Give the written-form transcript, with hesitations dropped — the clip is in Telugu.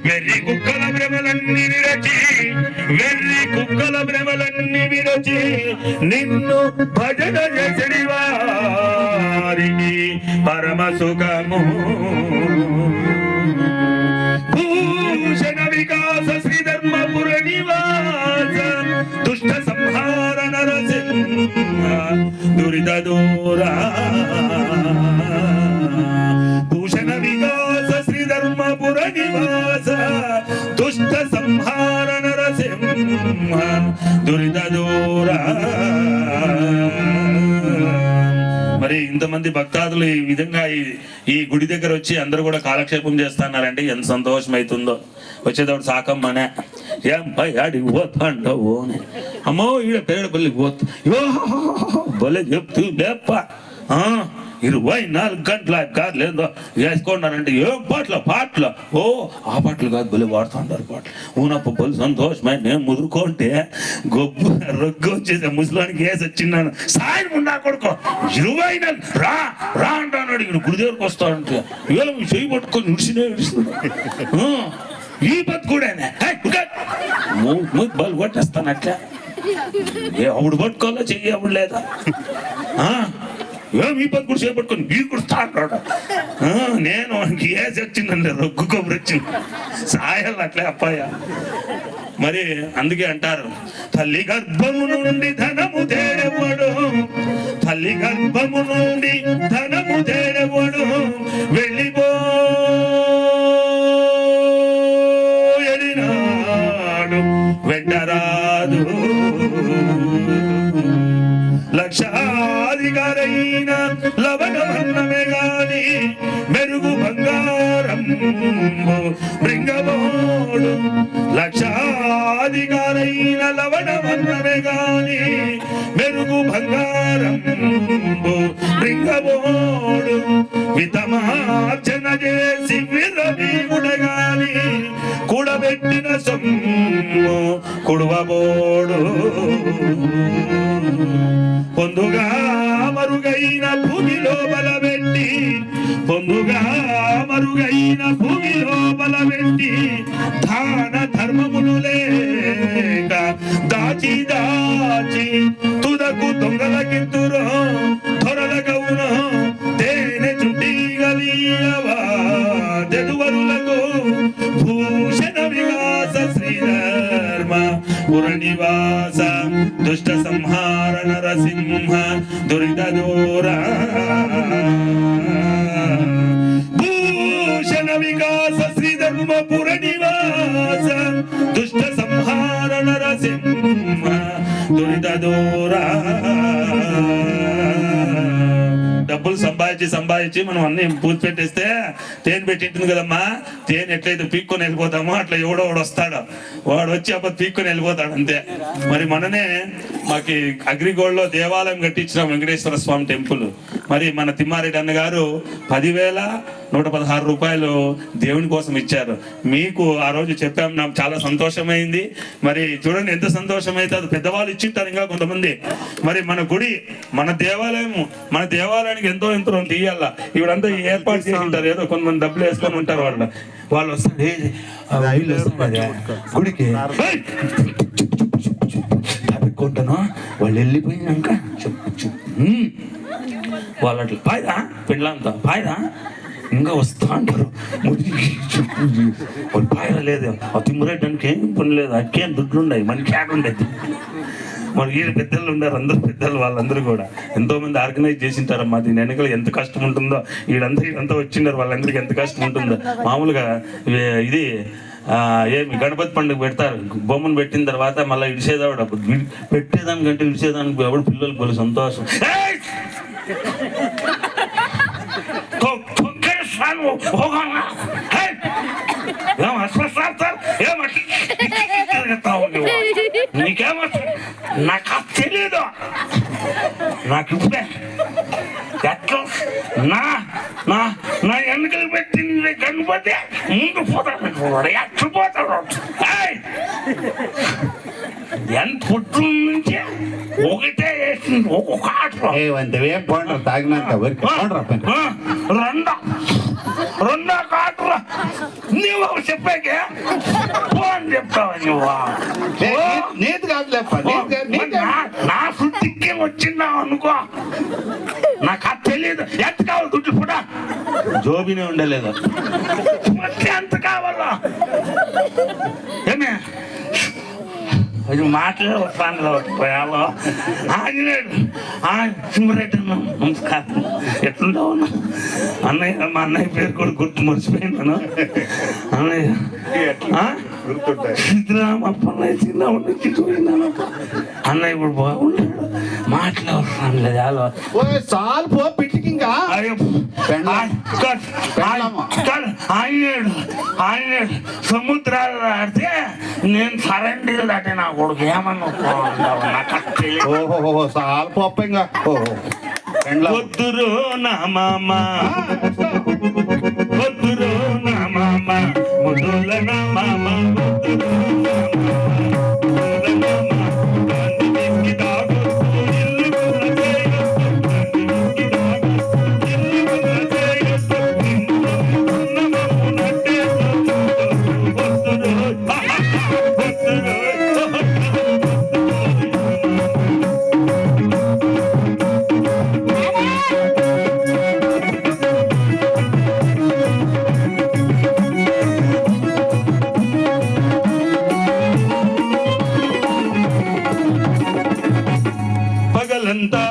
వెర్రి కుక్కల భ్రమలన్నీ విరచి వెర్రి కుక్కల భ్రమలన్నీ విరచి నిన్ను భజన చేసడి వారికి పరమ సుఖము భూషణ వికాస శ్రీధర్మపుర నివాస దుష్ట సంహార నరసింహ దురిత దూరా భూషణ వికాస శ్రీధర్మపుర నివాస దుష్ట సంహార నరసింహ దురిత దూరా. మరి ఇంతమంది భక్తాదులు ఈ విధంగా ఈ గుడి దగ్గర వచ్చి అందరూ కూడా కాలక్షేపం చేస్తున్నారంటే ఎంత సంతోషం అవుతుందో. వచ్చేటప్పుడు సాకమ్మనే ఏం పై ఆడికి పోతాంటావు అని అమ్మో ఈడ పేరు పల్లికి పోతా భలే చెప్తూ లేప్ప 24 గంటల కాదు లేదో వేసుకుంటారంటే ఏం పాటలు ఓ ఆ పాటలు కాదు భలే వాడుతుంటారు పాటలు ఊనప్ప బలి సంతోషమైన నేను ముదురుకుంటే గొబ్బు రొగ్గు వచ్చేసే ముసలానికి వేసి వచ్చిన్నాను సాయం ఉన్నా కొడుకో 24 రా అంటాడు. ఇక్కడ గుడిదేవుడికి వస్తాడంటే ఇవాళ చెయ్యి పట్టుకొని విడిచినే ఈ బతుకుడేనే బలు కొట్టేస్తాను అట్లా అప్పుడు పట్టుకోవాలో చెయ్యి అప్పుడు లేదా మీ బతుకుడు చేపట్టుకొని మీ కుడుస్తా అంటాడు. నేను వానికి ఏసి వచ్చిందండి రొగ్గు కొబ్బరి వచ్చింది సాయాలు అట్లే అప్పాయ. మరి అందుకే అంటారు తల్లి గర్భము నుండి ధనము తేడెవడు తల్లి గర్భము నుండి ధనము తేడెవడు వెళ్ళిపోయడినాడు వెంటరాదు లక్షాధికారైన లవణమన్నమే గాని మెరుగు బంగారం బృంగబోడు లక్షాధికారైన లవణమన్నమే గాని మెరుగు బంగారం బృంగబోడు వితమార్చన చేసి విరవీగుడగాని కూడబెట్టిన సొమ్ము కుడువబోడు పొందుగా మరుగైన భూమిలో బలబెట్టి పొందుగా మరుగైన భూమిలో బలబెట్టి దాన ధర్మములు లేక దాచి తుదకు దొంగలకిత్తురో ధొరల గౌను తేనె చుట్టి గలియవా తెదువరులకు భూషణ వికాస శ్రీధర్మ పుర నివాస దుష్ట సంహార నరసింహ దురిత దూరా భూషణ వికాస శ్రీధర్మపుర నివాస దుష్ట సంహార నరసింహ దురిత దూరా. డబ్బులు సంపాదించి మనం అన్ని పూజ పెట్టేస్తే తేనె పెట్టింటుంది కదమ్మా తేనె ఎట్లయితే పీక్కొని వెళ్ళిపోతామో అట్లా ఎవడో వస్తాడు వాడు వచ్చి అప్పుడు పీక్కొని వెళ్ళిపోతాడు అంతే. మరి మననే మాకి అగ్రిగోల్డ్ లో దేవాలయం కట్టించిన వెంకటేశ్వర స్వామి టెంపుల్ మరి మన తిమ్మారెడ్డి అన్నగారు 10,116 రూపాయలు దేవుని కోసం ఇచ్చారు. మీకు ఆ రోజు చెప్పాము, నాకు చాలా సంతోషమైంది. మరి చూడండి ఎంత సంతోషమైతే అది పెద్దవాళ్ళు ఇచ్చింటారు ఇంకా కొంతమంది. మరి మన గుడి మన దేవాలయానికి ఎంతో తీయాల ఇవిడంతా ఏర్పాటు చేసి ఉంటారు. ఏదో కొంతమంది డబ్బులు వేసుకొని ఉంటారు వాళ్ళు వస్తారు గుడికి కొంటాను వాళ్ళు వెళ్ళిపోయినాక వాళ్ళు అట్లా పాయదా పెళ్ళంతా పాయదా ఇంకా వస్తా అంటారు. వాళ్ళు పాయరా లేదు ఆ తిమ్మరేటానికి ఏం పని లేదు అక్కేం దుడ్లు ఉన్నాయి మనకి యాడ్ ఉండేది. మరి వీళ్ళు పెద్దలు ఉన్నారు అందరు పెద్దలు వాళ్ళందరూ కూడా ఎంతో మంది ఆర్గనైజ్ చేసింటారమ్మా. దీని వెనకాల ఎంత కష్టం ఉంటుందో వీళ్ళంతా వచ్చిండారు వాళ్ళందరికీ ఎంత కష్టం ఉంటుందో. మామూలుగా ఇది ఏమి గణపతి పండుగ పెడతారు బొమ్మను పెట్టిన తర్వాత మళ్ళీ ఇడిసేదాడు పెట్టేదానికంటే ఇడిసేదానికి ఎవడు పిల్లలకు వాళ్ళు సంతోషం నీకేమో నాకు తెలీదు నాకు ఇప్పుడే ఎట్లా నా ఎన్నికలు పెట్టింది గణపతి ముందు పోతాడు ఎట్టిపోతాడు ఎంత పుట్టు నుంచి ఒకటే వేసింది ఒక్కొక్క ఆటలో తాగినాక రెండో కాటరా నువ్వు చెప్పాకే ఫోన్ చెప్తావా నువ్వు నీతి కాదులేప్ప నా శుద్ధికి వచ్చిన్నావు అనుకో నాకు అది తెలియదు ఎంత కావాలి దుడ్డు కూడా జోబినే ఉండలేదు ಮತ್ತೆ ఎంత కావాలా ఏమే అది మాటలే వస్తాను పోయాలో ఆగినాడు సింహరెడ్డి నమస్కారం ఎట్లుంటావు అన్నయ్య మా అన్నయ్య పేరు కూడా గుర్తు మర్చిపోయినాను అన్నయ్య సిద్ధరామప్ప అన్నయ్య చిన్నప్పటి నుంచి చూసినాను అన్నయ్య ఇప్పుడు బాగున్నాడు మాటలే వస్తాను లేదు అలా చాలు పో పిట్టికింగా ఆయన సముద్రాలు దాటితే నేను సరెండర్ దాటే నా కొడుకు ఏమన్నా ఓహో చాలు పోప్ప ఇంకా వద్దురో నా మామ వద్దురో నా మామ ముదుల నా మామ వద్దురో పగలంతా